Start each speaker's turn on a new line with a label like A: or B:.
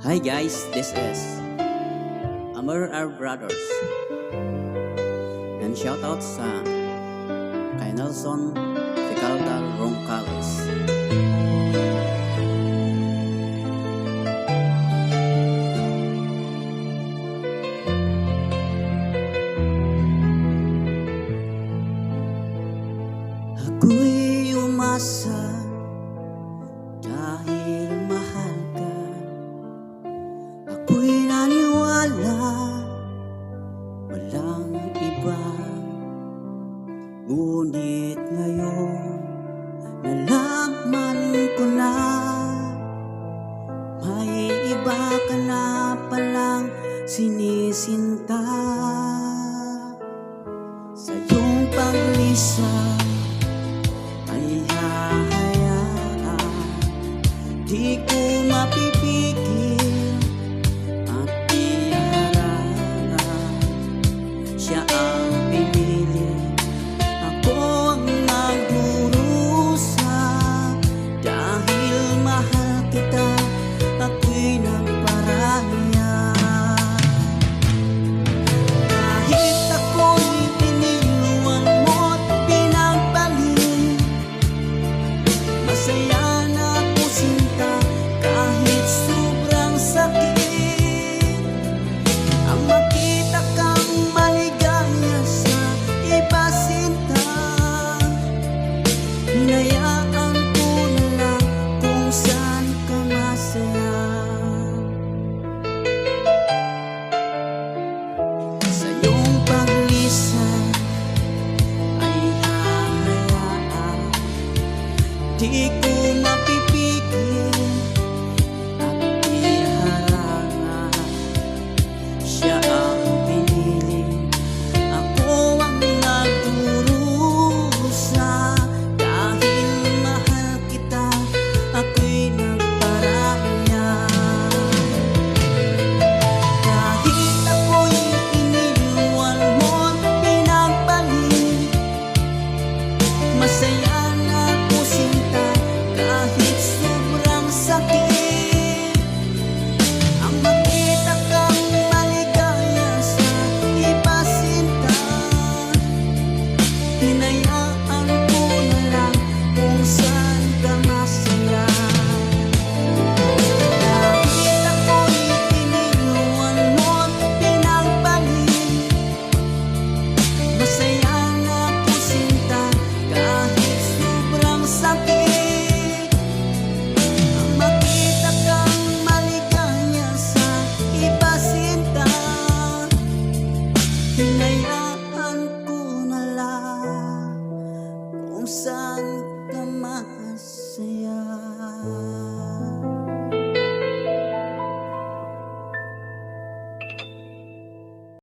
A: Hi guys, this is Amor Our Brothers. And shoutout sa kay Nelson Ficalda Roncales. Ako'y umasa dahil mahal ka. Ako'y naniwala walang iba. Ngunit ngayon nalaman ko na may iba ka na palang sinisinta. Sa iyong paglisa ay hahayaan, di ko mapipigil at iharangan. Siya ang pinili, ako ang nagdurusa. Dahil mahal kita, ako'y nagparaya. Kahit ako'y iniwan mo't pinagpalit, masaya na ako sinta kahit sobrang sakit. Ang makita kang maligaya sa iba sinta, hinayaan ko na lang kung saan ka masaya. Sa iyong paglisan ay hahayaan, di ko mapipigil at iharangan. Siya ang pinili, ako ang nagdurusa. Dahil mahal kita, ako'y nagparaya. Kahit ako'y iniwan mo't pinagpalit, masaya na ako sinta kahit sobrang sakit. Ang makita kang maligaya sa iba sinta, hinayaan ko na lang kung saan ka masaya. Kahit ako'y iniwan mo't pinagpalit, masaya na ako sinta kahit sobrang sakit. Ang makita kang maligaya sa iba sinta, hinayaan ko na lang kung saan